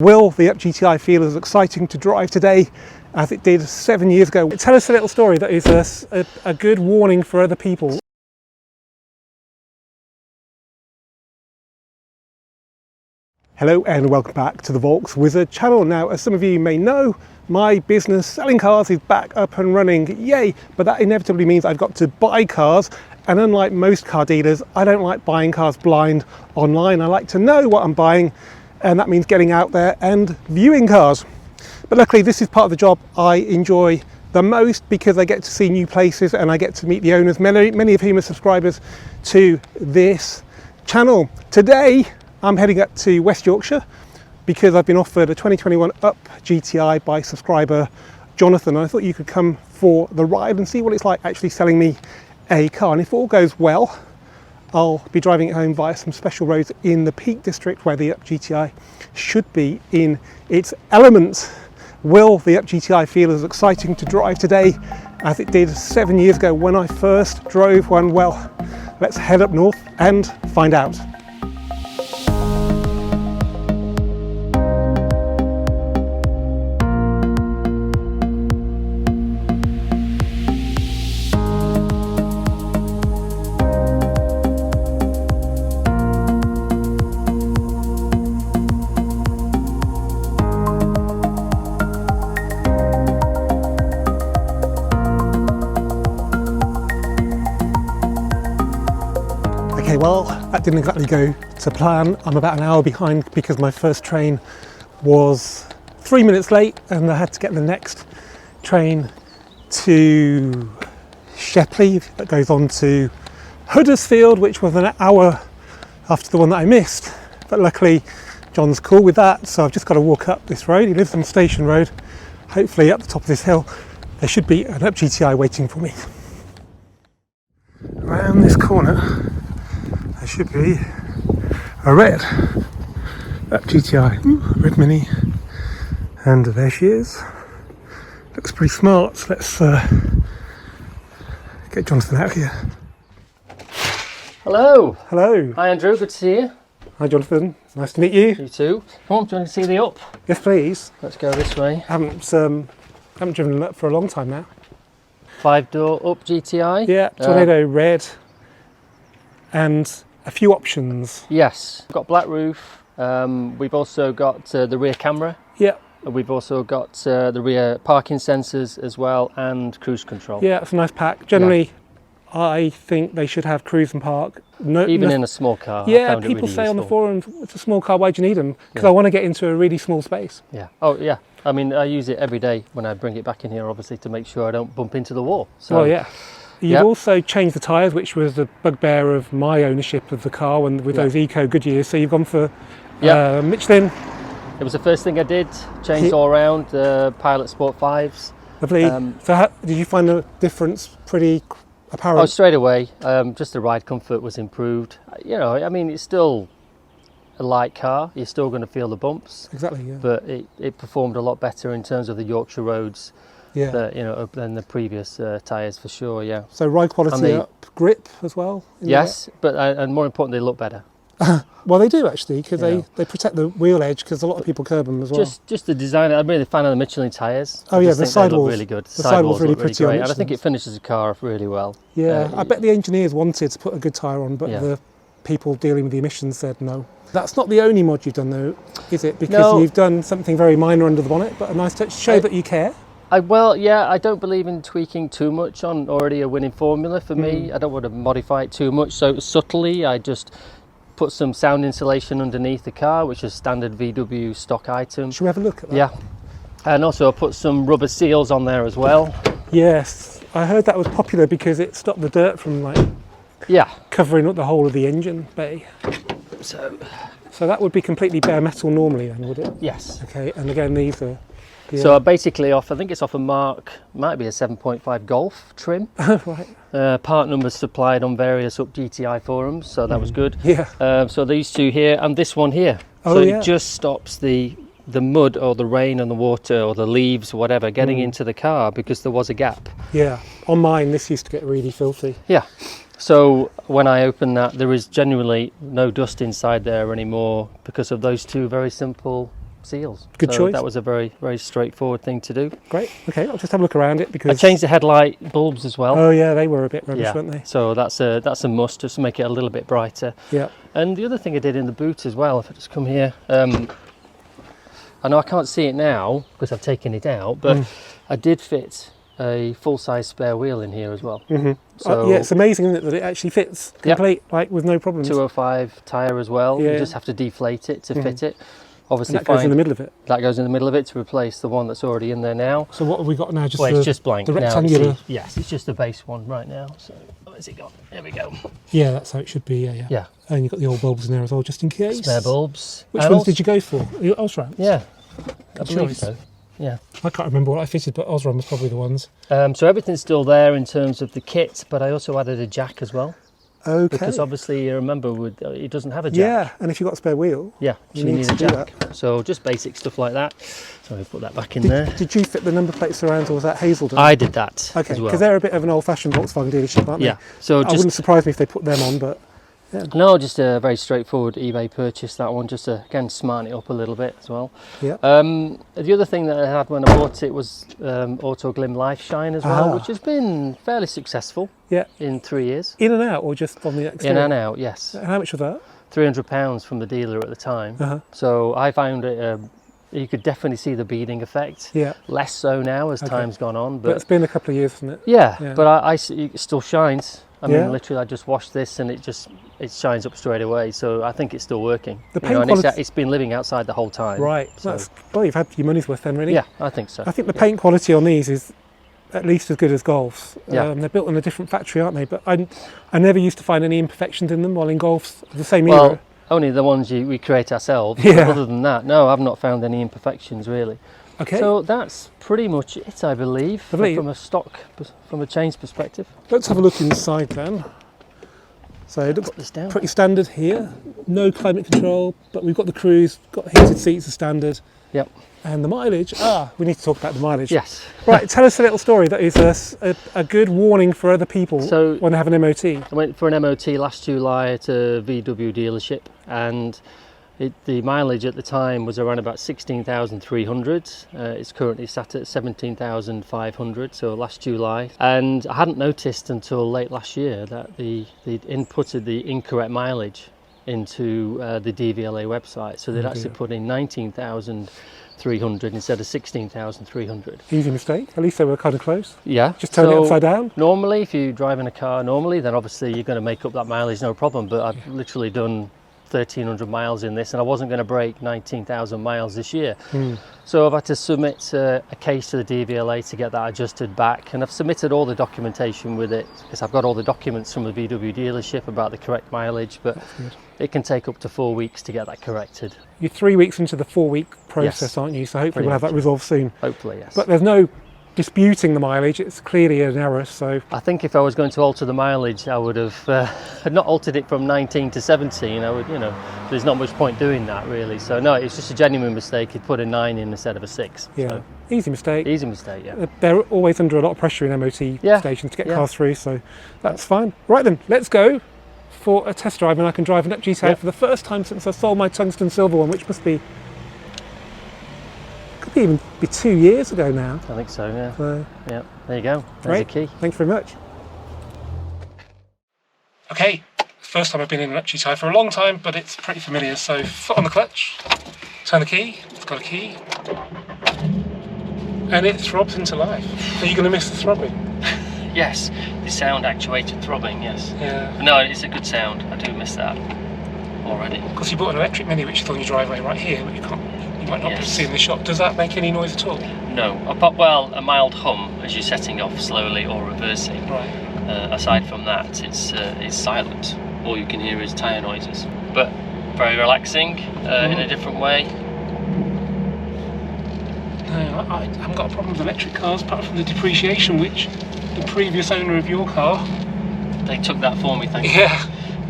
Will the GTI feel as exciting to drive today as it did 7 years ago? Tell us a little story that is a good warning for other people. Hello and welcome back to the Volks Wizard channel. Now, as some of you may know, my business selling cars is back up and running, yay! But that inevitably means I've got to buy cars, and unlike most car dealers, I don't like buying cars blind online. I like to know what I'm buying, and that means getting out there and viewing cars. But luckily this is part of the job I enjoy the most because I get to see new places and I get to meet the owners, many of whom are subscribers to this channel. Today I'm heading up to West Yorkshire because I've been offered a 2021 Up GTI by subscriber Jonathan, and I thought you could come for the ride and see what it's like actually selling me a car. And if all goes well, I'll be driving it home via some special roads in the Peak District where the Up GTI should be in its element. Will the Up GTI feel as exciting to drive today as it did 7 years ago when I first drove one? Well, let's head up north and find out. Okay, well, that didn't exactly go to plan. I'm about an hour behind because my first train was 3 minutes late and I had to get the next train to Shepley that goes on to Huddersfield, which was an hour after the one that I missed. But luckily, John's cool with that, so I've just got to walk up this road. He lives on Station Road. Hopefully up the top of this hill, there should be an Up GTI waiting for me. Around this corner, there should be a red Up GTI, red Mini, and there she is. Looks pretty smart, so let's get Jonathan out here. Hello. Hello. Hi Andrew, good to see you. Hi Jonathan, nice to meet you. You too. Come on, do you want to see the Up? Yes please. Let's go this way. Haven't driven an Up for a long time now. 5-door Up GTI? Yeah, Tornado red, and a few options. Yes, we've got black roof. We've also got the rear camera. Yeah. We've also got the rear parking sensors as well, and cruise control. Yeah, it's a nice pack. Generally, I think they should have cruise and park. Even in a small car. Yeah, I found people it really say useful. on the forums, it's a small car, why do you need them? Because I want to get into a really small space. Yeah. Oh yeah. I mean, I use it every day when I bring it back in here, obviously, to make sure I don't bump into the wall. So, well, yeah. You've also changed the tyres, which was the bugbear of my ownership of the car and with those Eco Goodyears. So you've gone for Michelin. It was the first thing I did, changed all around, Pilot Sport 5s. Lovely. So did you find the difference pretty apparent? Oh, straight away. Just the ride comfort was improved. You know, I mean, it's still a light car. You're still going to feel the bumps. Exactly, yeah. But it performed a lot better in terms of the Yorkshire roads. Yeah. You know, than the previous tyres for sure. Yeah. So ride quality up, grip as well. Yes, but and more importantly, they look better. Well, they do actually, because they protect the wheel edge, because a lot of people curb them as well. Just the design. I'm really a fan of the Michelin tyres. Oh yeah, the sidewalls look really good. The sidewalls really pretty, great, and I think it finishes the car off really well. Yeah, I bet the engineers wanted to put a good tyre on, but the people dealing with the emissions said no. That's not the only mod you've done though, is it? Because you've done something very minor under the bonnet, but a nice touch to show that you care. Well, yeah, I don't believe in tweaking too much on already a winning formula for me. I don't want to modify it too much, so subtly I just put some sound insulation underneath the car, which is standard VW stock item. Should we have a look at that? Yeah, and also I put some rubber seals on there as well. Yes, I heard that was popular because it stopped the dirt from covering up the whole of the engine bay. So that would be completely bare metal normally then, would it? Yes. Okay, and again these are... Yeah. So basically I think it's off a might be a 7.5 Golf trim. Right. Part numbers supplied on various Up GTI forums, so that was good. Yeah. So these two here and this one here. Oh, so it just stops the mud or the rain and the water or the leaves or whatever getting into the car because there was a gap. Yeah. On mine this used to get really filthy. Yeah. So when I open that, there is genuinely no dust inside there anymore because of those two very simple seals. Good so choice. That was a very, very straightforward thing to do. Great. Okay, I'll just have a look around it because I changed the headlight bulbs as well. Oh yeah, they were a bit rubbish, weren't they? So that's a must, just to make it a little bit brighter. Yeah. And the other thing I did in the boot as well, if I just come here, I know I can't see it now because I've taken it out, but I did fit a full-size spare wheel in here as well. So yeah, it's amazing, isn't it, that it actually fits complete, like with no problems. 205 tyre as well. Yeah. You just have to deflate it to fit it. Obviously, And that goes in the middle of it. That goes in the middle of it to replace the one that's already in there now. So what have we got now? Just It's just blank the now. rectangular. Yes, it's just the base one right now. So where's it gone? There we go. Yeah, that's how it should be. Yeah. And you've got the old bulbs in there as well, just in case. Spare bulbs. Which ones did you go for? Osram? Yeah, I Good believe choice. so. Yeah. I can't remember what I fitted, but Osram was probably the ones. So everything's still there in terms of the kit, but I also added a jack as well. Okay. Because obviously, you remember, it doesn't have a jack. Yeah, and if you've got a spare wheel, Yeah, you so you need need to a do jack. So just basic stuff like that. So we put that back in Did, there. did you fit the number plate surrounds, or was that Hazelden? I did that Okay, as well. because they're a bit of an old-fashioned Volkswagen dealership, aren't they? Yeah. So I just wouldn't surprise me if they put them on, but no, just a very straightforward eBay purchase. That one, just to again smarten it up a little bit as well. yeah. The other thing that I had when I bought it was Auto Glim Life Shine as well, which has been fairly successful. Yeah. In 3 years. In and out, or just on the exterior? In and out, yes. And how much was that? £300 from the dealer at the time. So I found it. You could definitely see the beading effect. Yeah. Less so now as time's gone on, But it's been a couple of years, hasn't it? yeah. But it still shines. I mean, Yeah. literally, I just washed this and it shines up straight away. So I think it's still working. The You know, paint and quality- it's been living outside the whole time. Right. So, Well, you've had your money's worth then, really. yeah, I think so. I think the paint quality on these is at least as good as Golf's. Yeah. They're built in a different factory, aren't they? But I never used to find any imperfections in them, while in Golf's the same Well, era. only the ones we create ourselves. Yeah. Other than that, no, I've not found any imperfections really. Okay. So that's pretty much it, I believe, Lovely. from a change perspective. Let's have a look inside then. So it looks Put this down. pretty standard here. No climate control, but we've got the cruise, got heated seats as standard. Yep. And the mileage, we need to talk about the mileage. Yes. Right, tell us a little story that is a good warning for other people So- when they have an MOT. I went for an MOT last July at a VW dealership, and the mileage at the time was around about 16,300. It's currently sat at 17,500, so last July. And I hadn't noticed until late last year that they'd inputted the incorrect mileage into the DVLA website. So they'd actually put in 19,300 instead of 16,300. Easy mistake. At least they were kind of close. Yeah. Just turn it upside down. Normally, if you drive in a car normally, then obviously you're going to make up that mileage, no problem. But I've literally done 1,300 miles in this, and I wasn't going to break 19,000 miles this year. So I've had to submit a case to the DVLA to get that adjusted back, and I've submitted all the documentation with it because I've got all the documents from the VW dealership about the correct mileage, but it can take up to 4 weeks to get that corrected. You're 3 weeks into the 4-week process, Yes. aren't you? So hopefully Pretty we'll have that resolved soon. Hopefully, yes. But there's no disputing the mileage. It's clearly an error. So I think if I was going to alter the mileage, I would have not altered it from 19 to 17. I would, there's not much point doing that really. So no, it's just a genuine mistake. He'd put a 9 in instead of a 6. yeah, So, easy mistake. easy mistake, yeah. They're always under a lot of pressure in MOT Yeah, stations to get yeah. cars through, so that's fine. Right then, let's go for a test drive, and I can drive an GTI for the first time since I sold my tungsten silver one, which must be, could even be 2 years ago now. I think so, yeah. So, Yeah, there you go. There's great. the key. Thanks very much. Okay, first time I've been in an GTI for a long time, but it's pretty familiar. So foot on the clutch, turn the key, it's got a key, and it throbs into life. Are you going to miss the throbbing? Yes, the sound actuated throbbing, yes. Yeah. But no, it's a good sound. I do miss that already. Because you bought an electric Mini, which is on your driveway right here, but you might not be able to Yes. see in the shop. Does that make any noise at all? No, a mild hum as you're setting off slowly or reversing. Right. Aside from that, it's silent. All you can hear is tyre noises. But very relaxing in a different way. No, I haven't got a problem with electric cars, apart from the depreciation, which the previous owner of your car. They took that for me, thank you. Yeah.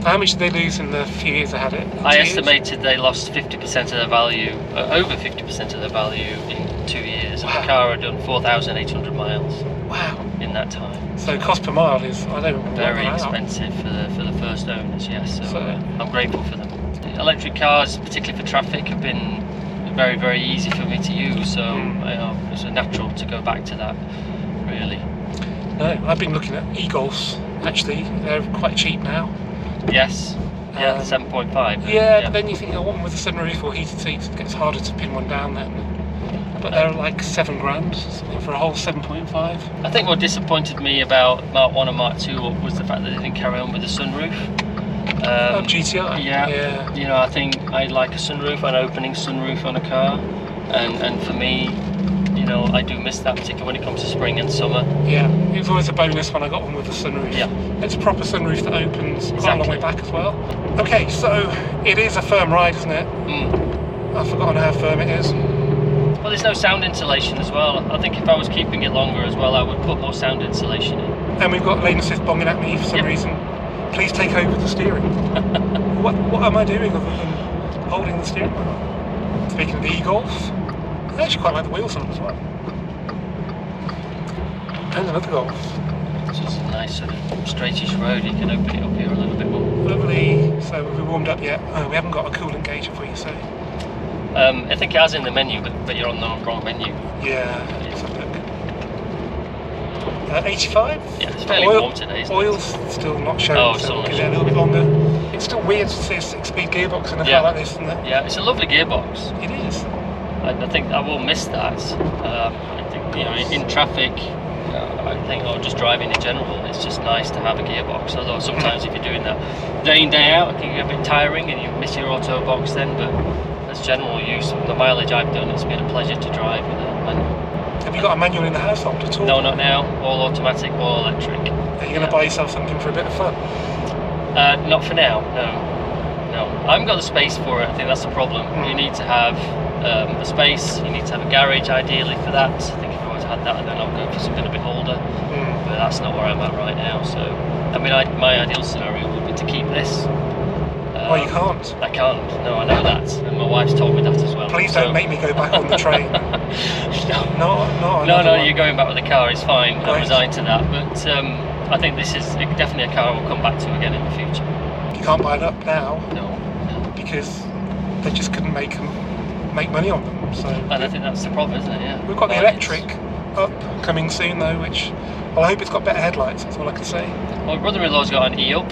How much did they lose in the few years I had it? I 2 years? estimated they lost 50% of their value, over 50% of their value in 2 years. Wow. And the car had done 4,800 miles Wow. in that time. So cost per mile is, I don't know. Very expensive for the first owners, yes. So So- I'm grateful for them. Electric cars, particularly for traffic, have been very, very easy for me to use. So it's a natural to go back to that, really. No, I've been looking at e-Golfs. Actually, they're quite cheap now. Yes. Yeah, 7.5. Yeah, but then you think, one with a sunroof or heated seats, it gets harder to pin one down then. But they're like $7,000 something for a whole 7.5. I think what disappointed me about Mark 1 and Mark 2 was the fact that they didn't carry on with the sunroof. GTI? Yeah. You know, I think I like a sunroof, an opening sunroof on a car. And for me, you know, I do miss that, particularly when it comes to spring and summer. Yeah, it was always a bonus when I got one with a sunroof. Yeah. It's a proper sunroof that opens quite a long way back as well. Okay, so it is a firm ride, isn't it? I've forgotten how firm it is. Well, there's no sound insulation as well. I think if I was keeping it longer as well, I would put more sound insulation in. And we've got lane assist bombing at me for some reason. Please take over the steering. What am I doing other than holding the steering wheel? Speaking of the e-Golf, I actually quite like the wheels on them as well. And another Golf. It's just a nice sort of straightish road. You can open it up here a little bit more. Lovely. So have we warmed up yet? Oh, we haven't got a coolant gauge, have we? So. I think it has in the menu, but you're on the wrong menu. Yeah, let's have a look. 85? Yeah, it's fairly warm today, isn't Oil's it? still not showing, so we'll give it a little bit longer. It's still weird to see a 6-speed gearbox in a car like this, isn't it? Yeah, it's a lovely gearbox. It is. I think I will miss that. I think, you know, in traffic, I think, or just driving in general, it's just nice to have a gearbox. Although sometimes if you're doing that day in, day out, it can get a bit tiring and you miss your auto box then, but as general use, the mileage I've done, it's been a pleasure to drive with a manual. Have you got a manual in the household at all? No, not now. All automatic, all electric. Are you going to buy yourself something for a bit of fun? Not for now, no. I haven't got the space for it. I think that's the problem. You need to have the space, you need to have a garage ideally for that. I think if I was had that, then I'll go for something a bit older. But that's not where I'm at right now. So, I mean, my ideal scenario would be to keep this. Well, you can't. I can't. No, I know that, and my wife's told me that as well. Please don't make me go back on the train. No, you're going back with the car. It's fine. I'm resigned to that. But I think this is definitely a car I will come back to again in the future. You can't buy it up now. No. Because they just couldn't make money on them. So. And I think that's the problem, isn't it? Yeah. We've got the electric up coming soon though, which I hope it's got better headlights. That's all I can say. My brother-in-law's got an E-Up.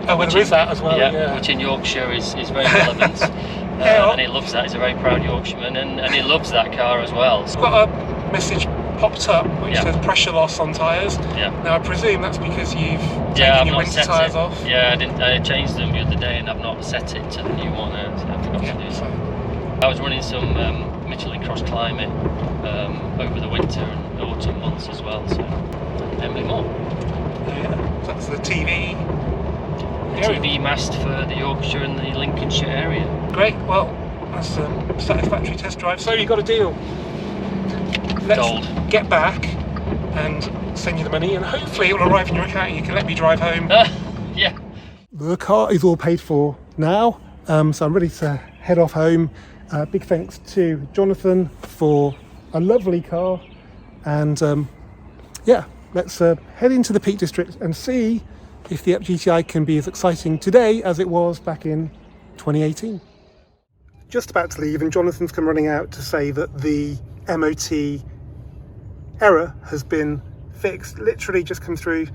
Oh, well, there is that as well, yeah. Which in Yorkshire is very relevant. And he loves that. He's a very proud Yorkshireman, and he loves that car as well. I've got a message popped up which says pressure loss on tyres. Yeah. Now I presume that's because you've taken your winter tyres off. Yeah, I changed them the other day and I've not set it to the new one. I forgot to do so. I was running some Michelin Cross Climate over the winter and autumn months as well. So Emily Moore. Yeah, so that's the TV. TV mast for the Yorkshire and the Lincolnshire area. Great, well, that's a satisfactory test drive. So you got a deal. Let's get back and send you the money, and hopefully it will arrive in your account and you can let me drive home. Yeah. The car is all paid for now, so I'm ready to head off home. Big thanks to Jonathan for a lovely car, and yeah, let's head into the Peak District and see if the GTI can be as exciting today as it was back in 2018. Just about to leave and Jonathan's come running out to say that the MOT error has been fixed. Literally just come through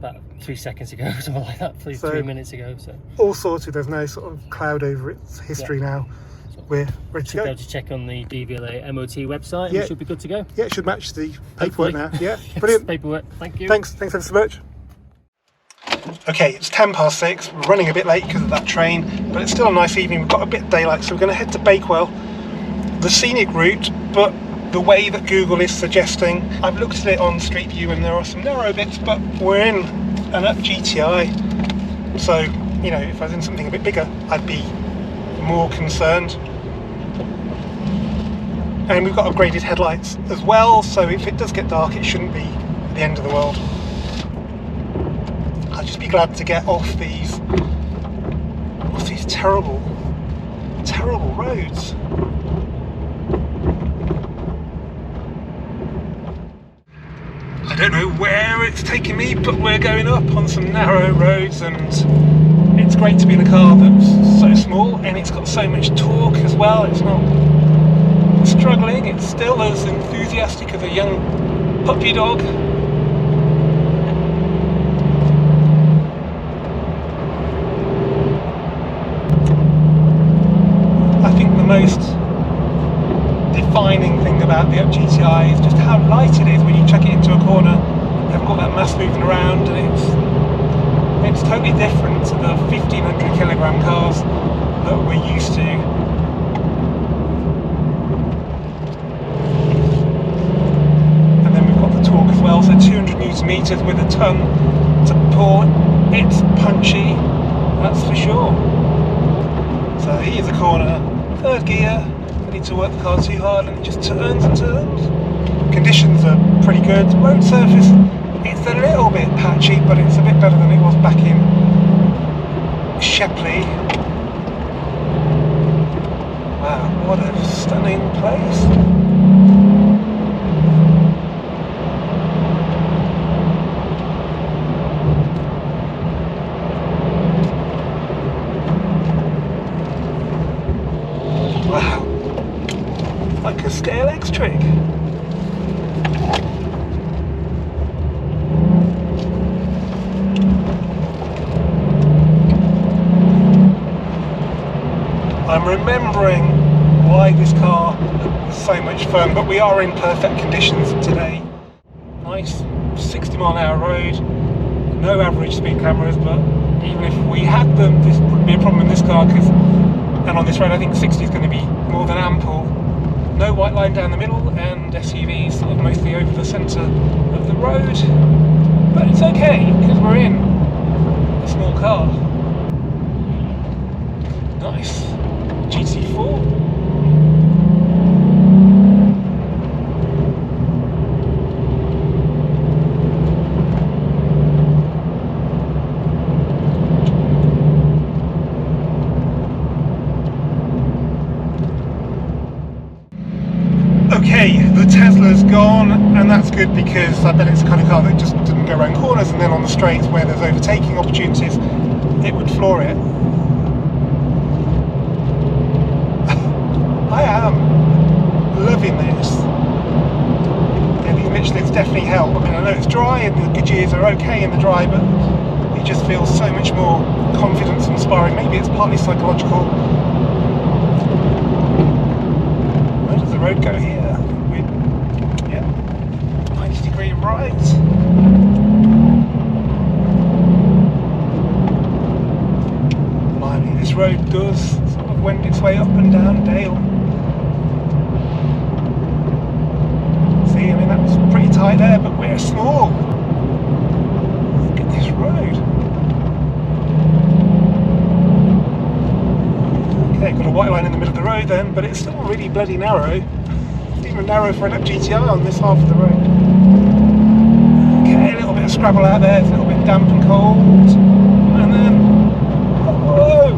about 3 seconds ago, something like that, 3 minutes ago. So all sorted, there's no sort of cloud over its history now. So we're ready to go. Be able to check on the DVLA MOT website and we should be good to go. Yeah, it should match the paperwork now. Yeah, brilliant. Paperwork, thank you. Thanks ever so much. Okay, it's 6:10. We're running a bit late because of that train, but it's still a nice evening. We've got a bit of daylight, so we're going to head to Bakewell, the scenic route, but the way that Google is suggesting. I've looked at it on Street View and there are some narrow bits, but we're in an up GTI, so, you know, if I was in something a bit bigger, I'd be more concerned. And we've got upgraded headlights as well, so if it does get dark, it shouldn't be the end of the world. I'll just be glad to get off these terrible roads. I don't know where it's taking me, but we're going up on some narrow roads, and it's great to be in a car that's so small and it's got so much torque as well. It's not struggling, it's still as enthusiastic as a young puppy dog. I think the most defining thing about the GTI is just how light it is when you chuck it into a corner. You haven't got that mass moving around, and it's totally different to the 1500 kilogram cars that we're used to. And then we've got the torque as well, so 200 newton meters with a ton to pull. It's punchy, that's for sure. So here's a corner, third gear. I need to work the car too hard, and it just turns and turns. Conditions are pretty good. Road surface, it's a little bit patchy, but it's a bit better than it was back in Shepley. Wow, what a stunning place. Wow, like a scale X trick. I'm remembering why this car was so much fun, but we are in perfect conditions today. Nice 60-mile-an-hour road, no average speed cameras, but even if we had them, this wouldn't be a problem in this car, and on this road I think 60 is going to be more than ample. No white line down the middle, and SUVs sort of mostly over the centre of the road, but it's okay because we're in a small car. Nice GT4. Okay, the Tesla's gone, and that's good because I bet it's the kind of car that just didn't go around corners, and then on the straights where there's overtaking opportunities, it would floor it. I am loving this. Yeah, these Michelins definitely help. I mean, I know it's dry and the Goodyears are okay in the dry, but it just feels so much more confidence inspiring. Maybe it's partly psychological. Where does the road go here? Yeah, 90-degree right. Blimey, this road does sort of wend its way up and down dale. See, I mean, that was pretty tight there, but we're small. Look at this road. Okay, got a white line in the middle of the road then, but it's still really bloody narrow. It's even narrow for an GTI on this half of the road. Okay, a little bit of scrabble out there, it's a little bit damp and cold. And then, whoa!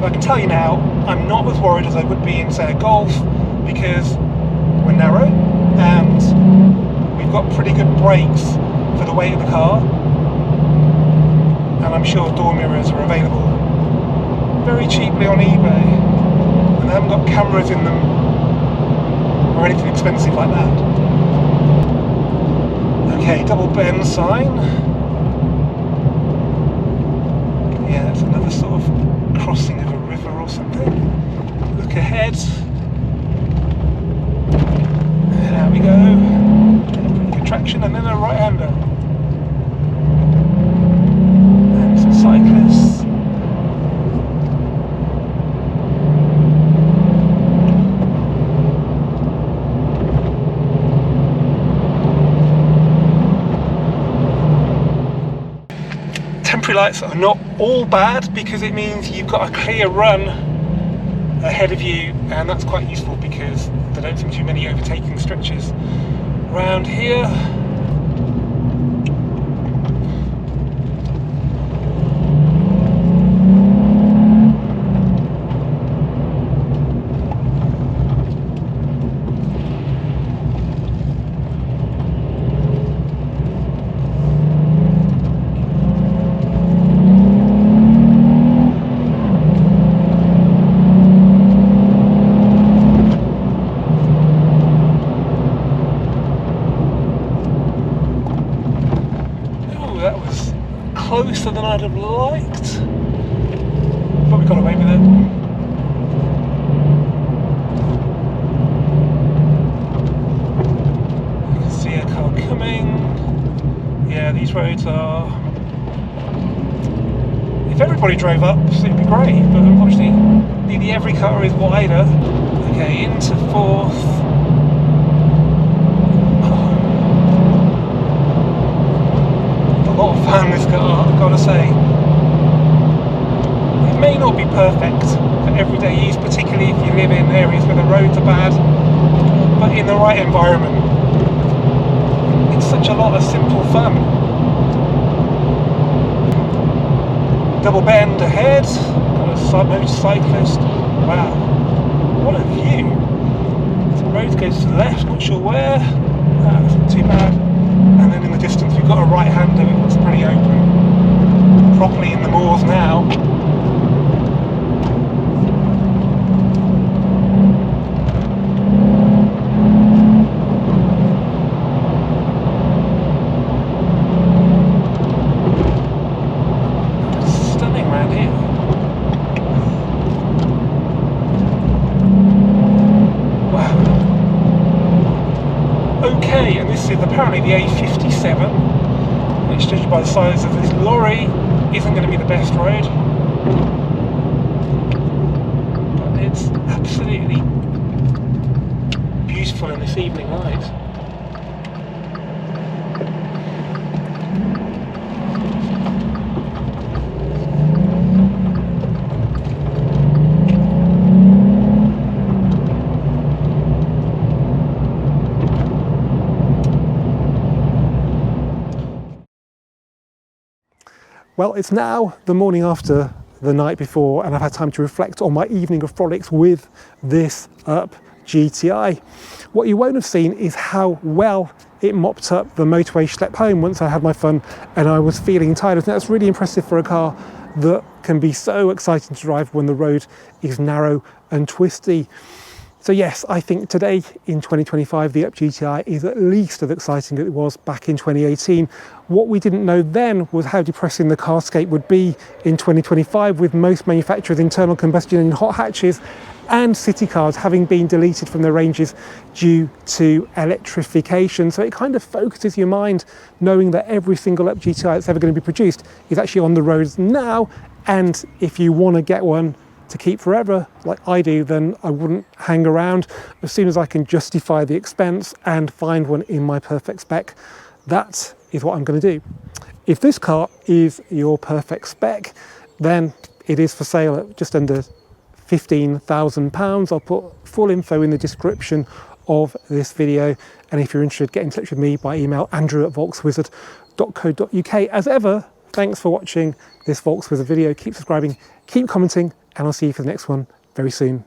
I can tell you now, I'm not as worried as I would be in, say, a Golf, because we're narrow and we've got pretty good brakes for the weight of the car, and I'm sure door mirrors are available very cheaply on eBay, and they haven't got cameras in them or anything expensive like that. Okay, double bend sign. Yeah, it's another sort of crossing of a river or something. Look ahead. There we go. Pretty good traction, and then a right-hander. And some cyclists. Temporary lights are not all bad because it means you've got a clear run ahead of you, and that's quite useful because there don't seem too many overtaking stretches around here. that was closer than I'd have liked, but we got away with it. You can see a car coming. Yeah, these roads are... If everybody drove up, it'd be great, but unfortunately nearly every car is wider. Okay, into fourth. A lot of fun, this car, I've got to say. It may not be perfect for everyday use, particularly if you live in areas where the roads are bad, but in the right environment, it's such a lot of simple fun. Double bend ahead, got a motorcyclist. Wow, what a view. The road goes to the left, not sure where. That's not too bad. And then in the distance we've got a right-hander that's pretty open. Properly in the moors now. Stunning round here. Wow. Okay, and this is apparently the A57, which, judged by the size of this lorry, isn't going to be the best road. But it's absolutely beautiful in this evening light. Well, it's now the morning after the night before, and I've had time to reflect on my evening of frolics with this up GTI. What you won't have seen is how well it mopped up the motorway schlep home once I had my fun and I was feeling tired. And that's really impressive for a car that can be so exciting to drive when the road is narrow and twisty. So yes, I think today in 2025, the Up GTI is at least as exciting as it was back in 2018. What we didn't know then was how depressing the carscape would be in 2025, with most manufacturers' internal combustion engine hot hatches and city cars having been deleted from their ranges due to electrification. So it kind of focuses your mind knowing that every single Up GTI that's ever going to be produced is actually on the roads now. And if you want to get one to keep forever, like I do, then I wouldn't hang around. As soon as I can justify the expense and find one in my perfect spec, that is what I'm going to do. If this car is your perfect spec, then it is for sale at just under £15,000. I'll put full info in the description of this video, and if you're interested, get in touch with me by email, andrew@volkswizard.co.uk. As ever, thanks for watching this Volkswizard video. Keep subscribing, keep commenting, and I'll see you for the next one very soon.